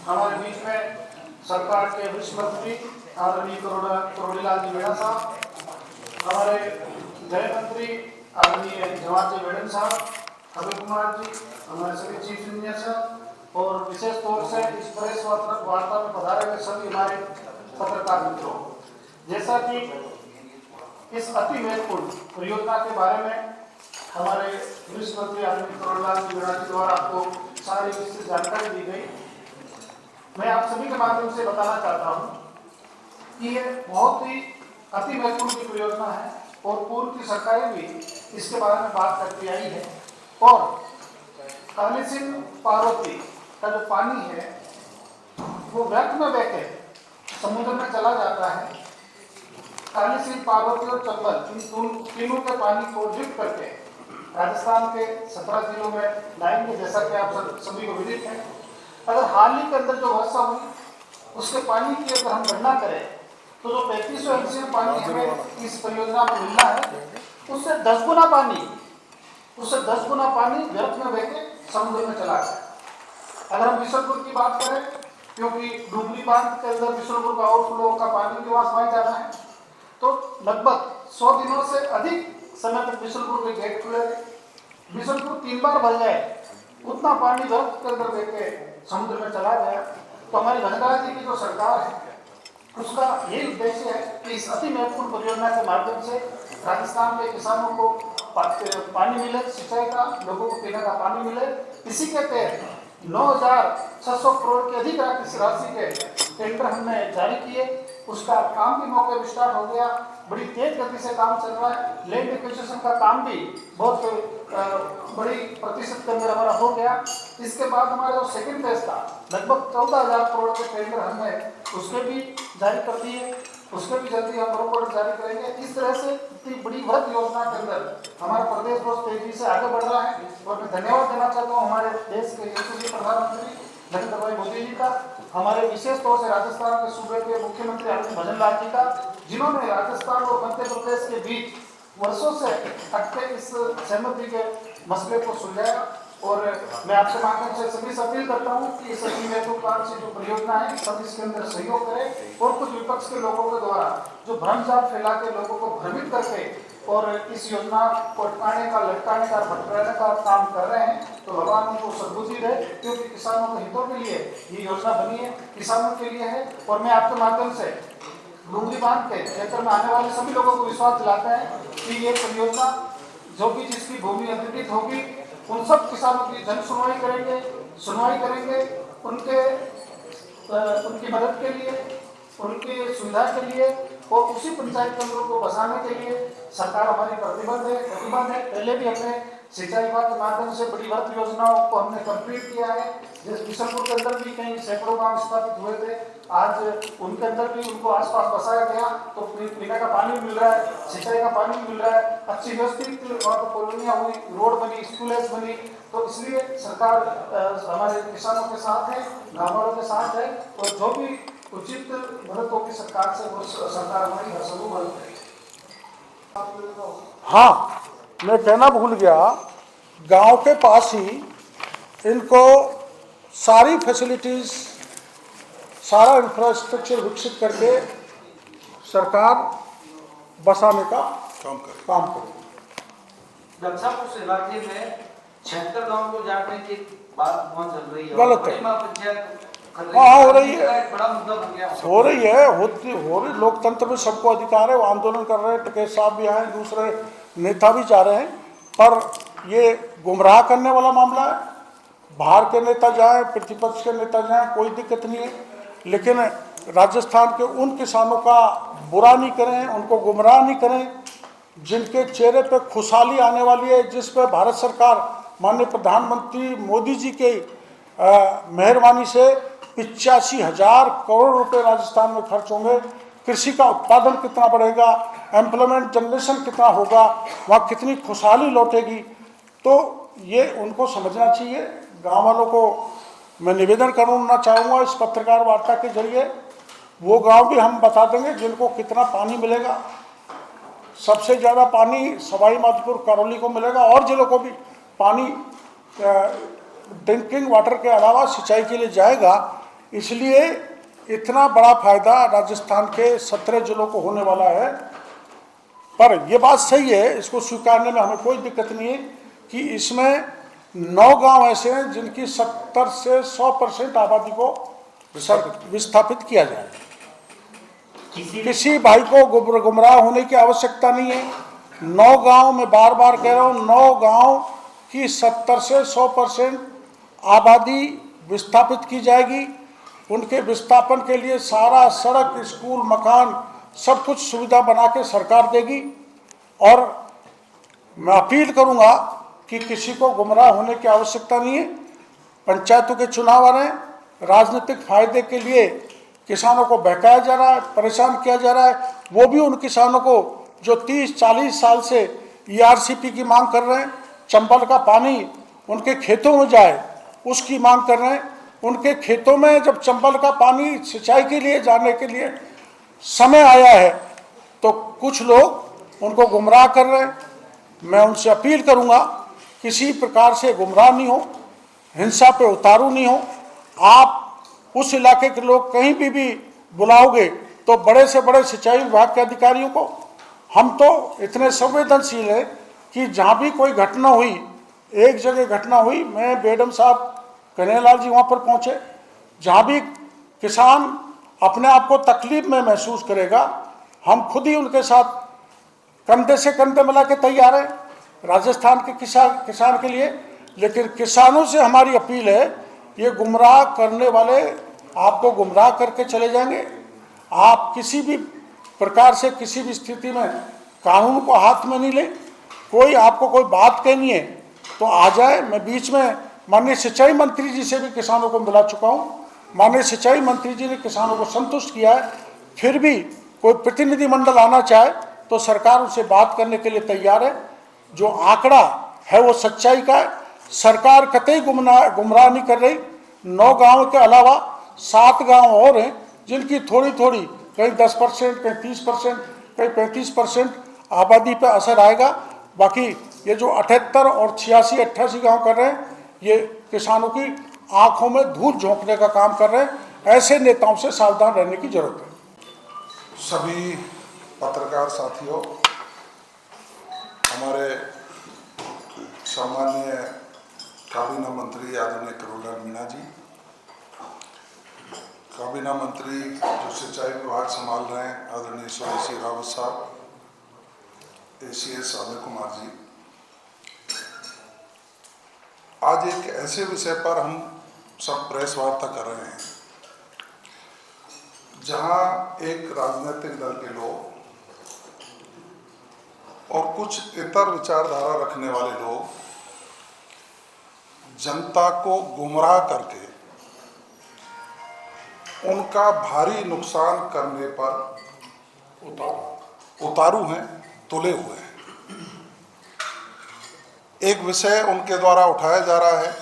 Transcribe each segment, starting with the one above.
हमारे बीच में सरकार के वरिष्ठ मंत्री आदरणीय करोड़ीलाल जी वेड़ा साहब, हमारे गृह मंत्री आदरणीय जवाहर जी वेड़न साहब, अभय कुमार जी, हमारे सभी चीफ इंजीनियर साहब और विशेष तौर से इस प्रेस वार्ता में पधारे हुए सभी हमारे पत्रकार मित्रों, जैसा कि इस अति महत्वपूर्ण परियोजना के बारे में हमारे वरिष्ठ मंत्री आदरणीय करोड़ीलाल जी वेड़ा जी द्वारा आपको सारी विस्तृत जानकारी दी गई। मैं आप सभी के माध्यम से बताना चाहता हूं कि यह बहुत ही अति महत्वपूर्ण की परियोजना है और पूर्व की सरकारें भी इसके बारे में बात करती आई है। और कालीसिंध पार्वती का जो पानी है वो व्यर्थ में बह के समुद्र में चला जाता है। कालीसिंध, पार्वती और चंबल इन तीनों के पानी को लिफ्ट करके राजस्थान के 17 जिलों में लाएंगे, जैसा कि आप सभी को विदित है। अगर हाल ही के अंदर जो वर्षा हुई उसके पानी की अगर हम गणना करें तो जो 3500 एमसीएम पानी हमें इस परियोजना में मिलना है उससे 10 गुना पानी व्यर्थ में बह के समुद्र में चला गया। अगर हम बिशनपुर की बात करें, क्योंकि डुगरी बांध के अंदर बिशनपुर का आउटफ्लो का पानी के वहां समाया जाना है, तो लगभग 100 दिनों से अधिक समय तक बिशनपुर के गेट खुले थे। बिशनपुर 3 बार भर जाए उतना पानी व्यर्थ के अंदर बह के समुद्र में चला गया। तो हमारी घनघरा जी की जो सरकार है उसका यही उद्देश्य है कि इस अति महत्वपूर्ण परियोजना के माध्यम से राजस्थान के किसानों को पानी मिले, सिंचाई का, लोगों को पीने का पानी मिले। इसी के तहत 9,600 करोड़ के अधिक राशि के टेंडर हमने जारी किए। उसका काम भी मौके पर स्टार्ट हो गया, बड़ी तेज गति से काम चल रहा है। लैंड एक्विजिशन का काम भी बहुत बड़ी प्रतिशत के अंदर हमारा हो गया। इसके बाद हमारा जो सेकंड फेज था लगभग 14,000 करोड़ के टेंडर हमने उसके भी जारी कर दिए, उसके भी जल्दी हम प्रोपोजल जारी करेंगे। इस तरह से इतनी बड़ी वृहद योजना के अंदर हमारा प्रदेश बहुत तेजी से आगे बढ़ रहा है। और मैं धन्यवाद देना चाहता हूँ हमारे देश के यशस्वी प्रधानमंत्री नरेंद्र भाई मोदी जी का, हमारे विशेष तौर से राजस्थान के सूबे के मुख्यमंत्री आदरणीय भजन लाल जी का, जिन्होंने राजस्थान और मध्य प्रदेश के बीच वर्षों से अटके इस सहमति के मसले को सुलझाया। और मैं आपसे माध्यम से सभी से अपील करता हूँ कि इस महत्वाकांक्षी जो परियोजना है सब इसके अंदर सहयोग करें। और कुछ विपक्ष के लोगों के द्वारा जो भ्रमजाल फैला के लोगों को भ्रमित करके और इस योजना को अटकाने का, लटकाने का, भटकाने का काम कर रहे हैं, तो भगवान उनको सद्बुद्धि दे, क्योंकि किसानों के हितों के लिए ये योजना बनी है, किसानों के लिए है। और मैं आपके माध्यम से डुगरी बांध के क्षेत्र में आने वाले सभी लोगों को विश्वास दिलाते हैं कि ये परियोजना जो भी जिसकी भूमि अधिकृत होगी उन सब किसानों की जन सुनवाई करेंगे उनकी मदद के लिए, उनकी सुविधा के लिए और उसी पंचायत केंद्रों को बसाने के लिए सरकार हमारी प्रतिबद्ध है। पहले भी हमने सिंचाई विभाग के माध्यम से बड़ी वृहद योजनाओं को हमने कंप्लीट किया है। जैसे बिशनपुर के अंदर भी कई सैकड़ों गांव स्थापित हुए थे, आज उनके अंदर भी उनको आसपास बसाया गया, तो पीने का पानी मिल रहा है, सिंचाई का पानी मिल रहा है, अच्छी व्यवस्थित वहाँ पर कॉलोनियाँ हुई, रोड बनी, स्कूलें बनी। तो इसलिए सरकार हमारे किसानों के साथ है, गाँव वालों के साथ है। और जो भी उचित मदद होगी सरकार से वो सरकार हमारी हर संभव मदद करेगी। हाँ, मैं कहना भूल गया, गांव के पास ही इनको सारी फैसिलिटीज, सारा इंफ्रास्ट्रक्चर विकसित करके सरकार बसाने का काम करे। उस इलाके में 76 गांव को जाने की बात वहाँ चल रही है, गलत है। पंचायत हाँ, हो रही है, बड़ा मुद्दा बन गया। हो रही लोकतंत्र में सबको अधिकार है, वो आंदोलन कर रहे हैं, टिकैत साहब भी आए, दूसरे नेता भी जा रहे हैं, पर ये गुमराह करने वाला मामला है। बाहर के नेता जाए, प्रतिपक्ष के नेता जाए, कोई दिक्कत नहीं है, लेकिन राजस्थान के उन किसानों का बुरा नहीं करें, उनको गुमराह नहीं करें जिनके चेहरे पे खुशहाली आने वाली है, जिस पे भारत सरकार माननीय प्रधानमंत्री मोदी जी के मेहरबानी से 85,000 करोड़ रुपए राजस्थान में खर्च होंगे। कृषि का उत्पादन कितना बढ़ेगा, एम्प्लॉयमेंट जनरेशन कितना होगा, वहाँ कितनी खुशहाली लौटेगी, तो ये उनको समझना चाहिए। गांव वालों को मैं निवेदन करना चाहूँगा इस पत्रकार वार्ता के जरिए, वो गांव भी हम बता देंगे जिनको कितना पानी मिलेगा। सबसे ज़्यादा पानी सवाई माधोपुर, करौली को मिलेगा, और जिलों को भी पानी ड्रिंकिंग वाटर के अलावा सिंचाई के लिए जाएगा। इसलिए इतना बड़ा फायदा राजस्थान के 17 जिलों को होने वाला है। पर यह बात सही है, इसको स्वीकारने में हमें कोई दिक्कत नहीं है कि इसमें 9 गांव ऐसे हैं जिनकी 70 से 100% आबादी को विस्थापित किया जाए। किसी भाई को गुमराह होने की आवश्यकता नहीं है। 9 गांव, मैं बार बार कह रहा हूं, 9 गांव की 70 से 100% आबादी विस्थापित की जाएगी। उनके विस्थापन के लिए सारा सड़क, स्कूल, मकान, सब कुछ सुविधा बना के सरकार देगी। और मैं अपील करूंगा कि किसी को गुमराह होने की आवश्यकता नहीं है। पंचायतों के चुनाव आ रहे हैं, राजनीतिक फायदे के लिए किसानों को बहकाया जा रहा है, परेशान किया जा रहा है। वो भी उन किसानों को जो 30-40 साल से ERCP की मांग कर रहे हैं, चंबल का पानी उनके खेतों में जाए, उसकी मांग कर रहे हैं। उनके खेतों में जब चंबल का पानी सिंचाई के लिए जाने के लिए समय आया है तो कुछ लोग उनको गुमराह कर रहे हैं। मैं उनसे अपील करूंगा, किसी प्रकार से गुमराह नहीं हो, हिंसा पे उतारू नहीं हो। आप उस इलाके के लोग कहीं भी बुलाओगे तो बड़े से बड़े सिंचाई विभाग के अधिकारियों को, हम तो इतने संवेदनशील हैं कि जहाँ भी कोई घटना हुई, एक जगह घटना हुई, मैं बेडम साहब कन्हैयालाल जी वहाँ पर पहुँचे। जहाँ भी किसान अपने आप को तकलीफ में महसूस करेगा, हम खुद ही उनके साथ कंधे से कंधे मिला के तैयार हैं राजस्थान के किसान के लिए। लेकिन किसानों से हमारी अपील है, ये गुमराह करने वाले आपको गुमराह करके चले जाएंगे। आप किसी भी प्रकार से किसी भी स्थिति में कानून को हाथ में नहीं लें। कोई आपको कोई बात कहनी है तो आ जाए। मैं बीच में माननीय सिंचाई मंत्री जी से भी किसानों को मिला चुका हूँ। माननीय सिंचाई मंत्री जी ने किसानों को संतुष्ट किया है। फिर भी कोई प्रतिनिधिमंडल आना चाहे तो सरकार उनसे बात करने के लिए तैयार है। जो आंकड़ा है वो सच्चाई का है। सरकार कतई गुमराह नहीं कर रही। 9 गाँव के अलावा 7 गाँव और हैं जिनकी थोड़ी थोड़ी, कहीं 10%, कहीं 30%, कहीं 35% आबादी पर असर आएगा। बाकी ये जो 78 और 86-88 गाँव कर रहे हैं, ये किसानों की आंखों में धूल झोंकने का काम कर रहे हैं। ऐसे नेताओं से सावधान रहने की जरूरत है। सभी पत्रकार साथियों, हमारे सामान्य काबीना मंत्री आदरणीय करुणलाल मीणा जी, काबीना मंत्री जो सिंचाई विभाग संभाल रहे हैं आदरणीय सुरेश रावत साहब, ACS अमित कुमार जी, आज एक ऐसे विषय पर हम सब प्रेस वार्ता कर रहे हैं जहां एक राजनीतिक दल के लोग और कुछ इतर विचारधारा रखने वाले लोग जनता को गुमराह करके उनका भारी नुकसान करने पर उतारू हैं, तुले हुए हैं। एक विषय उनके द्वारा उठाया जा रहा है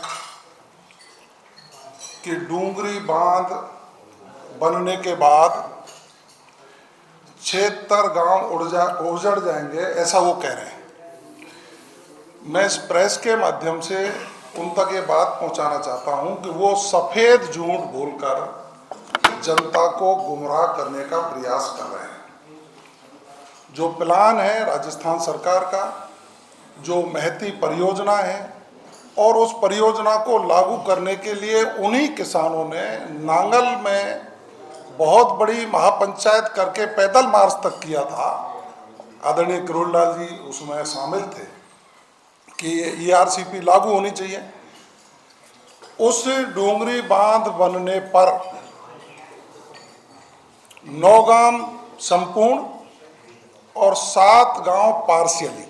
कि डूंगरी बांध बनने के बाद 76 गांव उजड़ जाएंगे, ऐसा वो कह रहे हैं। मैं इस प्रेस के माध्यम से उन तक ये बात पहुंचाना चाहता हूं कि वो सफेद झूठ बोलकर जनता को गुमराह करने का प्रयास कर रहे हैं। जो प्लान है राजस्थान सरकार का, जो महती परियोजना है, और उस परियोजना को लागू करने के लिए उन्हीं किसानों ने नांगल में बहुत बड़ी महापंचायत करके पैदल मार्च तक किया था। आदरणीय करुणलाल जी उसमें शामिल थे कि ERCP लागू होनी चाहिए। उस डोंगरी बांध बनने पर 9 गांव संपूर्ण और 7 गांव पार्शियली,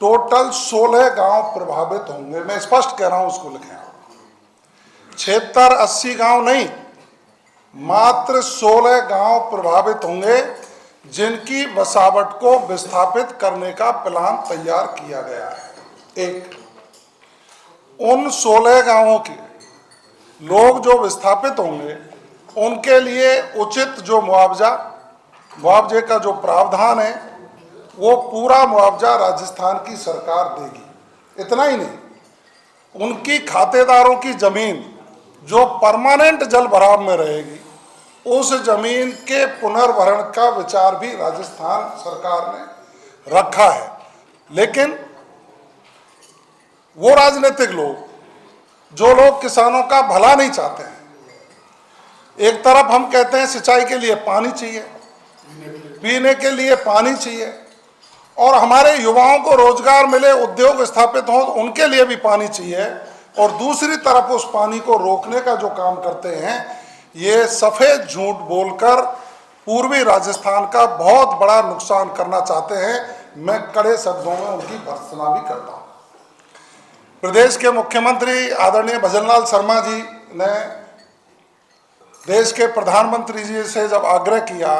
टोटल 16 गांव प्रभावित होंगे। मैं स्पष्ट कह रहा हूं, उसको लिखें। 76-80 गांव नहीं, मात्र 16 गांव प्रभावित होंगे जिनकी बसावट को विस्थापित करने का प्लान तैयार किया गया है। एक, उन 16 गांवों के लोग जो विस्थापित होंगे उनके लिए उचित जो मुआवजे का जो प्रावधान है वो पूरा मुआवजा राजस्थान की सरकार देगी। इतना ही नहीं, उनकी खातेदारों की जमीन जो परमानेंट जल भराव में रहेगी, उस जमीन के पुनर्भरण का विचार भी राजस्थान सरकार ने रखा है। लेकिन वो राजनीतिक लोग, जो लोग किसानों का भला नहीं चाहते हैं, एक तरफ हम कहते हैं सिंचाई के लिए पानी चाहिए, पीने के लिए पानी चाहिए, और हमारे युवाओं को रोजगार मिले, उद्योग स्थापित हों, उनके लिए भी पानी चाहिए, और दूसरी तरफ उस पानी को रोकने का जो काम करते हैं, ये सफेद झूठ बोलकर पूर्वी राजस्थान का बहुत बड़ा नुकसान करना चाहते हैं। मैं कड़े शब्दों में उनकी भर्त्सना भी करता हूं। प्रदेश के मुख्यमंत्री आदरणीय भजनलाल शर्मा जी ने देश के प्रधानमंत्री जी से जब आग्रह किया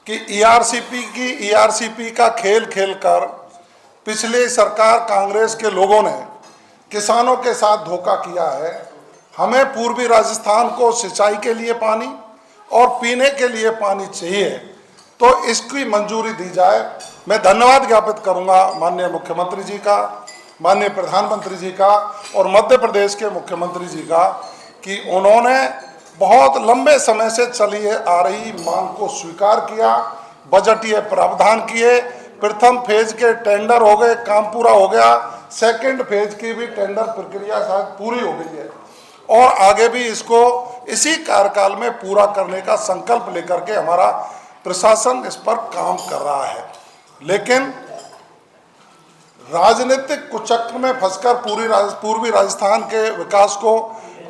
कि ईआरसीपी का खेल खेलकर पिछली सरकार कांग्रेस के लोगों ने किसानों के साथ धोखा किया है, हमें पूर्वी राजस्थान को सिंचाई के लिए पानी और पीने के लिए पानी चाहिए, तो इसकी मंजूरी दी जाए। मैं धन्यवाद ज्ञापित करूंगा माननीय मुख्यमंत्री जी का, माननीय प्रधानमंत्री जी का और मध्य प्रदेश के मुख्यमंत्री जी का, कि उन्होंने बहुत लंबे समय से चली आ रही मांग को स्वीकार किया, बजटीय प्रावधान किए, प्रथम फेज के टेंडर हो गए, काम पूरा हो गया, सेकंड फेज की भी टेंडर प्रक्रिया शायद पूरी हो गई है, और आगे भी इसको इसी कार्यकाल में पूरा करने का संकल्प लेकर के हमारा प्रशासन इस पर काम कर रहा है। लेकिन राजनीतिक कुचक्र में फंसकर पूर्वी राजस्थान के विकास को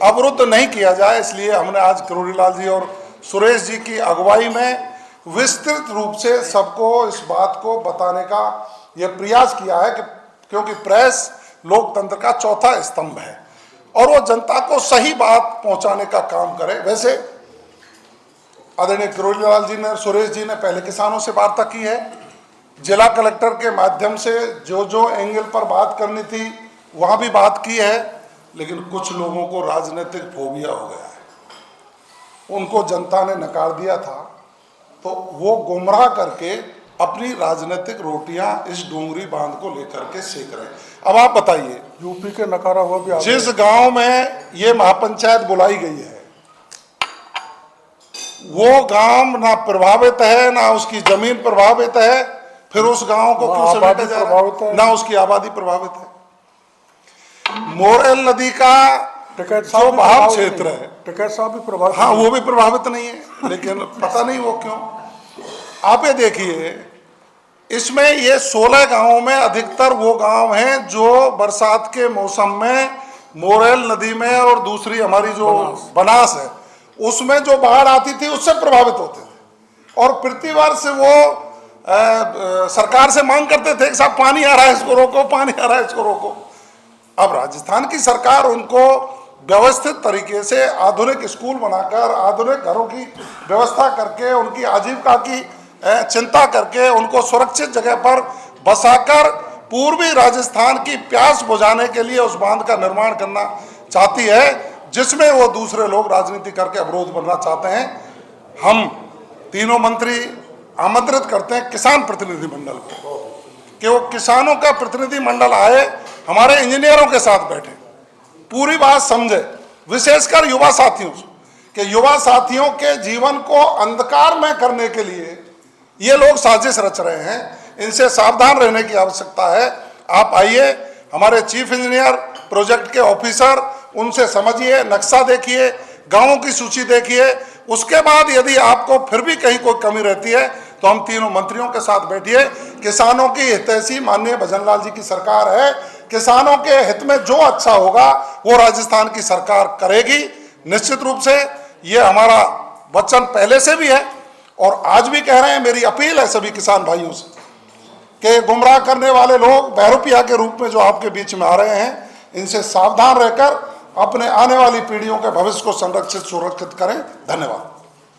अवरुद्ध नहीं किया जाए, इसलिए हमने आज किरोड़ीलाल जी और सुरेश जी की अगुवाई में विस्तृत रूप से सबको इस बात को बताने का यह प्रयास किया है कि क्योंकि प्रेस लोकतंत्र का चौथा स्तंभ है और वो जनता को सही बात पहुंचाने का काम करे। वैसे आदरणीय किरोड़ीलाल जी ने, सुरेश जी ने पहले किसानों से वार्ता की है, जिला कलेक्टर के माध्यम से जो एंगल पर बात करनी थी वहां भी बात की है, लेकिन कुछ लोगों को राजनीतिक फोबिया हो गया है, उनको जनता ने नकार दिया था, तो वो गुमराह करके अपनी राजनीतिक रोटियां इस डोंगरी बांध को लेकर के सेक रहे हैं। अब आप बताइए, यूपी के नकारा हुआ भी जिस गांव में ये महापंचायत बुलाई गई है, वो गांव ना प्रभावित है, ना उसकी जमीन प्रभावित है, फिर उस गांव को क्यों समेटा जा रहा है? ना उसकी आबादी प्रभावित है। मोरेल नदी का जो बहाव क्षेत्र है, टिकैत साहब भी प्रभावित, हाँ वो भी प्रभावित नहीं है, लेकिन पता नहीं वो क्यों। आप ये देखिए, इसमें ये 16 गांवों में अधिकतर वो गांव हैं जो बरसात के मौसम में मोरेल नदी में और दूसरी हमारी जो बनास है उसमें जो बाढ़ आती थी उससे प्रभावित होते थे, और प्रति वर्ष वो सरकार से मांग करते थे कि साहब पानी आ रहा है इसको रोको, पानी आ रहा है इसको रोको। अब राजस्थान की सरकार उनको व्यवस्थित तरीके से आधुनिक स्कूल बनाकर, आधुनिक घरों की व्यवस्था करके, उनकी आजीविका की चिंता करके, उनको सुरक्षित जगह पर बसाकर पूर्वी राजस्थान की प्यास बुझाने के लिए उस बांध का निर्माण करना चाहती है, जिसमें वो दूसरे लोग राजनीति करके अवरोध बनना चाहते हैं। हम तीनों मंत्री आमंत्रित करते हैं किसान प्रतिनिधि मंडल को कि वो किसानों का प्रतिनिधि मंडल आए, हमारे इंजीनियरों के साथ बैठे, पूरी बात समझे, विशेषकर युवा साथियों से, कि युवा साथियों के जीवन को अंधकार में करने के लिए ये लोग साजिश रच रहे हैं, इनसे सावधान रहने की आवश्यकता है। आप आइए, हमारे चीफ इंजीनियर, प्रोजेक्ट के ऑफिसर, उनसे समझिए, नक्शा देखिए, गांवों की सूची देखिए, उसके बाद यदि आपको फिर भी कहीं कोई कमी रहती है तो हम तीनों मंत्रियों के साथ बैठिए। किसानों की हितैषी माननीय भजनलाल जी की सरकार है, किसानों के हित में जो अच्छा होगा वो राजस्थान की सरकार करेगी। निश्चित रूप से ये हमारा वचन पहले से भी है और आज भी कह रहे हैं। मेरी अपील है सभी किसान भाइयों से कि गुमराह करने वाले लोग बहरूपिया के रूप में जो आपके बीच में आ रहे हैं, इनसे सावधान रहकर अपने आने वाली पीढ़ियों के भविष्य को संरक्षित सुरक्षित करें। धन्यवाद।